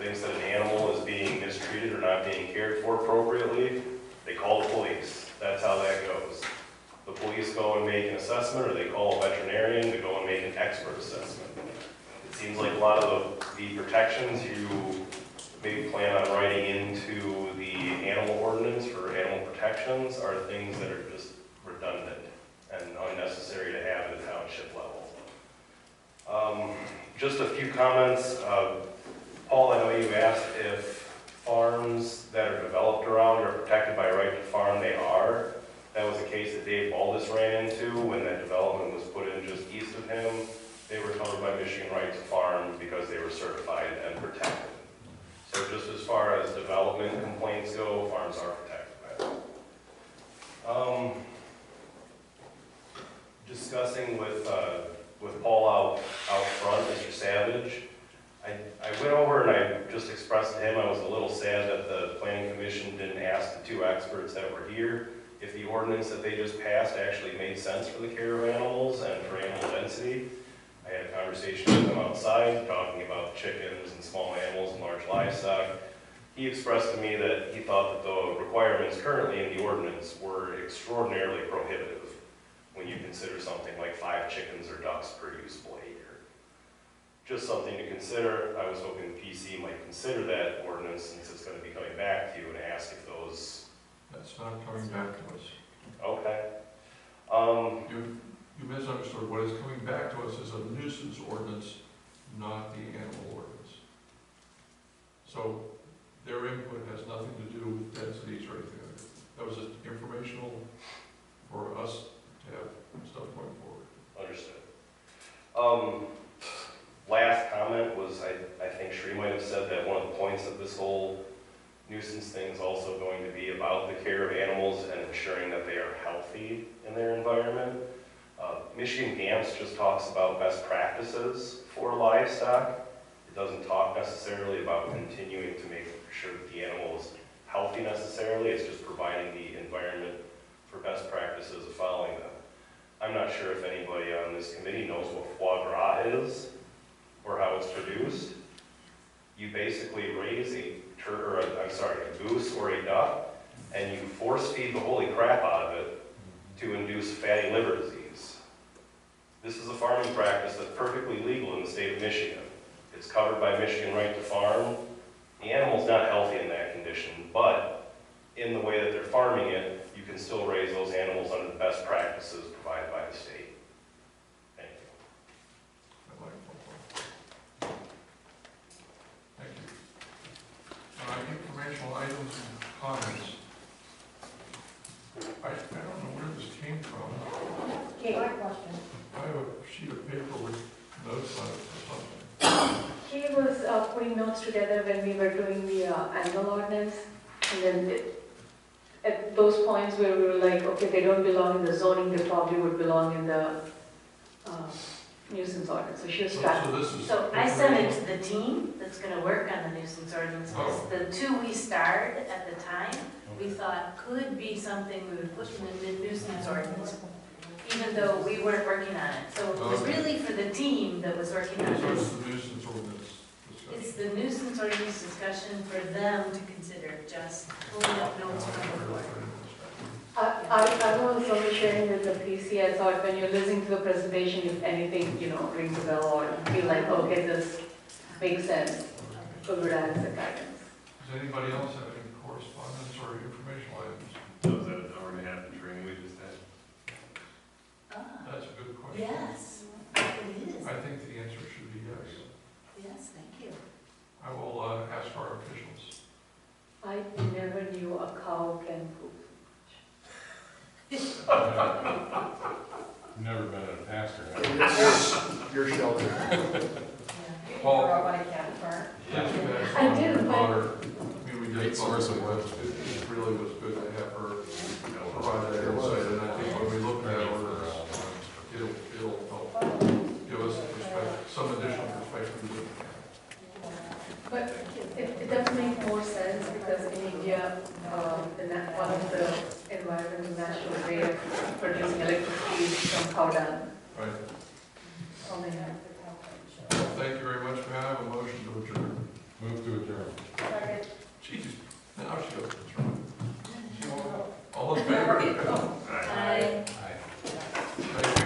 thinks that an animal is being mistreated or not being cared for appropriately, they call the police. That's how that goes. The police go and make an assessment, or they call a veterinarian to go and make an expert assessment. It seems like a lot of the protections you maybe plan on writing into the animal ordinance for animal protections are things that are just redundant and unnecessary to have at a township level. Just a few comments. Paul, I know you asked if farms that are developed around are protected by right to farm. They are. That was a case that Dave Baldus ran into when that development was put in just east of him. They were covered by Michigan right to farm because they were certified and protected. So just as far as development complaints go, farms are protected by that. Discussing with Paul out front, Mr. Savage, I went over and I just expressed to him I was a little sad that the Planning Commission didn't ask the two experts that were here if the ordinance that they just passed actually made sense for the care of animals and for animal density. I had a conversation with them outside talking about chickens and small animals and large livestock. He expressed to me that he thought that the requirements currently in the ordinance were extraordinarily prohibitive when you consider something like 5 chickens or ducks per usable acre. Just something to consider. I was hoping the PC might consider that ordinance since it's going to be coming back to you and ask if those... That's not coming back to us. Okay. You misunderstood. What is coming back to us is a nuisance ordinance, not the animal ordinance. So their input has nothing to do with densities or anything like that. That was just informational for us to have stuff going forward. Understood. Last comment was, I think Sri might have said that one of the points of this whole nuisance thing is also going to be about the care of animals and ensuring that they are healthy in their environment. Michigan GAMS just talks about best practices for livestock. It doesn't talk necessarily about continuing to make sure that the animal is healthy necessarily. It's just providing the environment for best practices of following them. I'm not sure if anybody on this committee knows what foie gras is or how it's produced. You basically raise a goose or a duck, and you force feed the holy crap out of it to induce fatty liver disease. This is a farming practice that's perfectly legal in the state of Michigan. It's covered by Michigan right to farm. The animal's not healthy in that condition, but in the way that they're farming it, you can still raise those animals under the best practices provided by the state. Thank you. Thank you. Informational items and comments. I don't know where this came from. Okay, my question. I have a sheet of paper with notes on it or something. She was putting notes together when we were doing the animal ordinance, and then at those points where we were like, okay, they don't belong in the zoning, they probably would belong in the nuisance ordinance. So she was tracking. So I sent it to the team that's going to work on the nuisance ordinance. Oh. The two we started at the time, we thought could be something we would put in the nuisance ordinance, even though we weren't working on it. So it was really for the team that was working on So it's this. the nuisance ordinance discussion. It's the nuisance ordinance discussion for them to consider, just pulling up notes from the board. I was only sharing with the PC. I thought when you're listening to the presentation, if anything, rings a bell or feel like, okay, this makes sense, we would add the guidance. Does anybody else have any correspondence or informational items? So is that an hour and a half of training we just had? That's a good question. Yes, it is. I think the answer should be yes. Yes, thank you. I will ask our officials. I never knew a cow can poop. You've never been a pastor, have you? Your shelter. Paul, Yeah. I did, but- Water. I mean, we did Great source of it. It really was good to have her provide that insight, and I think when we look at it, it'll help give us some additional perspective. But it does make more sense because in India, one of the environmental national way of producing electricity is from cow dung. Right. Only have Thank you very much. May I have a motion to adjourn? Move to adjourn. All in favor?